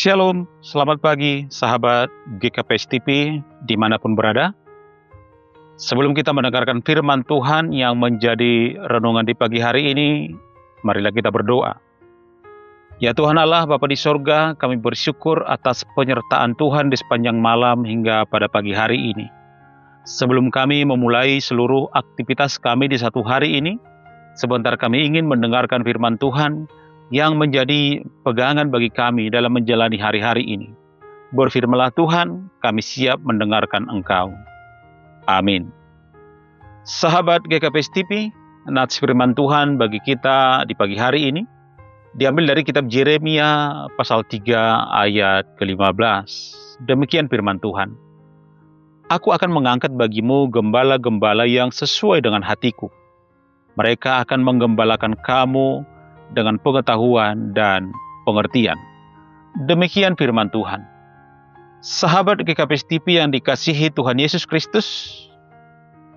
Shalom, selamat pagi sahabat GKPS TV dimanapun berada. Sebelum kita mendengarkan firman Tuhan yang menjadi renungan di pagi hari ini, marilah kita berdoa. Ya Tuhan Allah, Bapa di sorga, kami bersyukur atas penyertaan Tuhan di sepanjang malam hingga pada pagi hari ini. Sebelum kami memulai seluruh aktivitas kami di satu hari ini, sebentar kami ingin mendengarkan firman Tuhan yang menjadi pegangan bagi kami dalam menjalani hari-hari ini. Berfirmanlah Tuhan, kami siap mendengarkan Engkau. Amin. Sahabat GKPS TV, nats firman Tuhan bagi kita di pagi hari ini diambil dari kitab Yeremia pasal 3 ayat ke-15. Demikian firman Tuhan. Aku akan mengangkat bagimu gembala-gembala yang sesuai dengan hatiku. Mereka akan menggembalakan kamu dengan pengetahuan dan pengertian. Demikian firman Tuhan. Sahabat GKPS TV yang dikasihi Tuhan Yesus Kristus,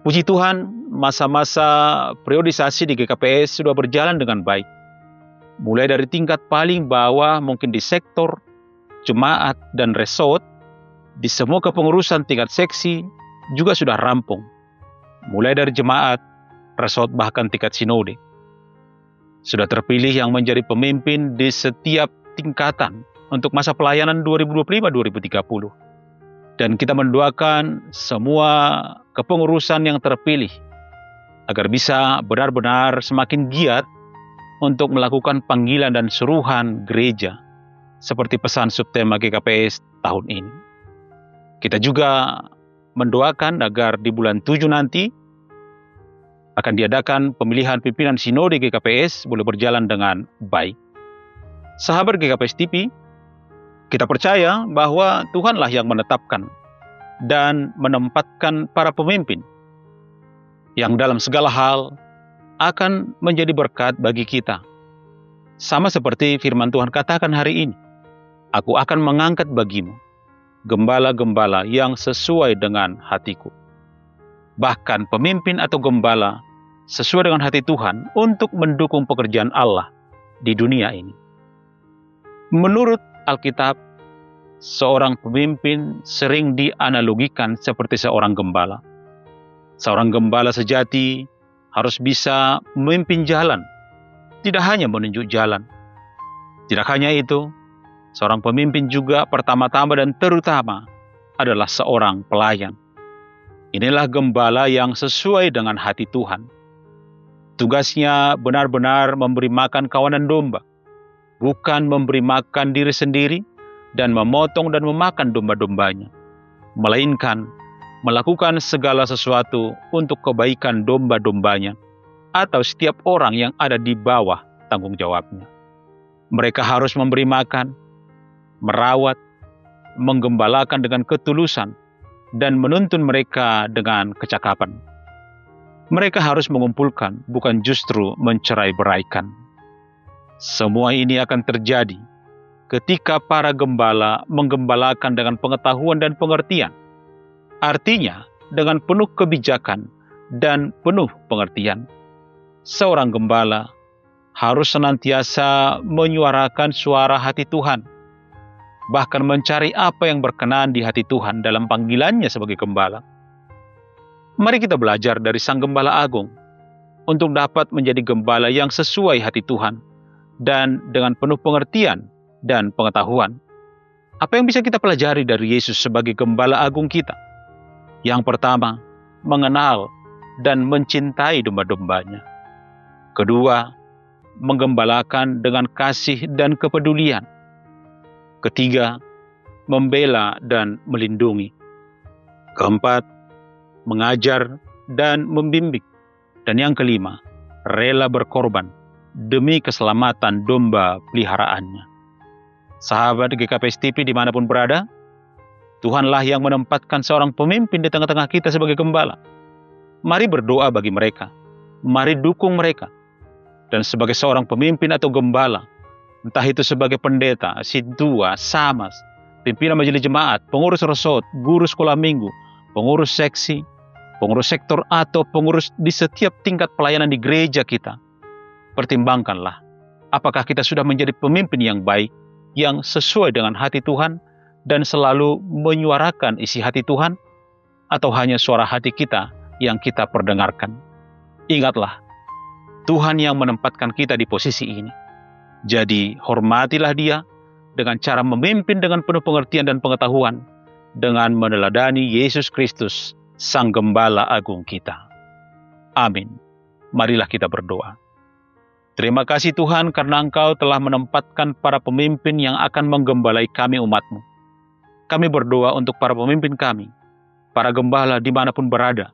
puji Tuhan, masa-masa periodisasi di GKPS sudah berjalan dengan baik. Mulai dari tingkat paling bawah mungkin di sektor, jemaat, dan resort, di semua kepengurusan tingkat seksi juga sudah rampung. Mulai dari jemaat, resort, bahkan tingkat sinode. Sudah terpilih yang menjadi pemimpin di setiap tingkatan untuk masa pelayanan 2025-2030. Dan kita mendoakan semua kepengurusan yang terpilih agar bisa benar-benar semakin giat untuk melakukan panggilan dan suruhan gereja seperti pesan subtema GKPS tahun ini. Kita juga mendoakan agar di bulan 7 nanti akan diadakan pemilihan pimpinan sinode GKPS boleh berjalan dengan baik. Sahabat GKPS TV, kita percaya bahwa Tuhanlah yang menetapkan dan menempatkan para pemimpin yang dalam segala hal akan menjadi berkat bagi kita. Sama seperti firman Tuhan katakan hari ini, aku akan mengangkat bagimu gembala-gembala yang sesuai dengan hatiku. Bahkan pemimpin atau gembala sesuai dengan hati Tuhan untuk mendukung pekerjaan Allah di dunia ini. Menurut Alkitab, seorang pemimpin sering dianalogikan seperti seorang gembala. Seorang gembala sejati harus bisa memimpin jalan, tidak hanya menunjuk jalan. Tidak hanya itu, seorang pemimpin juga pertama-tama dan terutama adalah seorang pelayan. Inilah gembala yang sesuai dengan hati Tuhan. Tugasnya benar-benar memberi makan kawanan domba, bukan memberi makan diri sendiri dan memotong dan memakan domba-dombanya, melainkan melakukan segala sesuatu untuk kebaikan domba-dombanya atau setiap orang yang ada di bawah tanggung jawabnya. Mereka harus memberi makan, merawat, menggembalakan dengan ketulusan, dan menuntun mereka dengan kecakapan. Mereka harus mengumpulkan, bukan justru mencerai-beraikan. Semua ini akan terjadi ketika para gembala menggembalakan dengan pengetahuan dan pengertian. Artinya, dengan penuh kebijakan dan penuh pengertian. Seorang gembala harus senantiasa menyuarakan suara hati Tuhan, bahkan mencari apa yang berkenan di hati Tuhan dalam panggilannya sebagai gembala. Mari kita belajar dari Sang Gembala Agung untuk dapat menjadi gembala yang sesuai hati Tuhan dan dengan penuh pengertian dan pengetahuan. Apa yang bisa kita pelajari dari Yesus sebagai Gembala Agung kita? Yang pertama, mengenal dan mencintai domba-dombanya. Kedua, menggembalakan dengan kasih dan kepedulian. Ketiga, membela dan melindungi. Keempat, mengajar dan membimbing. Dan yang kelima, rela berkorban demi keselamatan domba peliharaannya. Sahabat GKPS TV dimanapun berada, Tuhanlah yang menempatkan seorang pemimpin di tengah-tengah kita sebagai gembala. Mari berdoa bagi mereka. Mari dukung mereka. Dan sebagai seorang pemimpin atau gembala, entah itu sebagai pendeta, sidua, samas, pimpinan majelis jemaat, pengurus resort, guru sekolah minggu, pengurus seksi, pengurus sektor, atau pengurus di setiap tingkat pelayanan di gereja kita. Pertimbangkanlah, apakah kita sudah menjadi pemimpin yang baik yang sesuai dengan hati Tuhan dan selalu menyuarakan isi hati Tuhan, atau hanya suara hati kita yang kita perdengarkan? Ingatlah, Tuhan yang menempatkan kita di posisi ini. Jadi hormatilah Dia dengan cara memimpin dengan penuh pengertian dan pengetahuan, dengan meneladani Yesus Kristus, Sang Gembala Agung kita. Amin. Marilah kita berdoa. Terima kasih Tuhan karena Engkau telah menempatkan para pemimpin yang akan menggembalai kami umat-Mu. Kami berdoa untuk para pemimpin kami, para gembala dimanapun berada,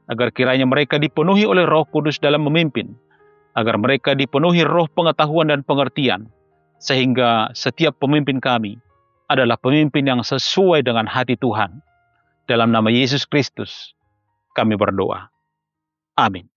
agar kiranya mereka dipenuhi oleh Roh Kudus dalam memimpin, agar mereka dipenuhi roh pengetahuan dan pengertian, sehingga setiap pemimpin kami adalah pemimpin yang sesuai dengan hati Tuhan. Dalam nama Yesus Kristus, kami berdoa. Amin.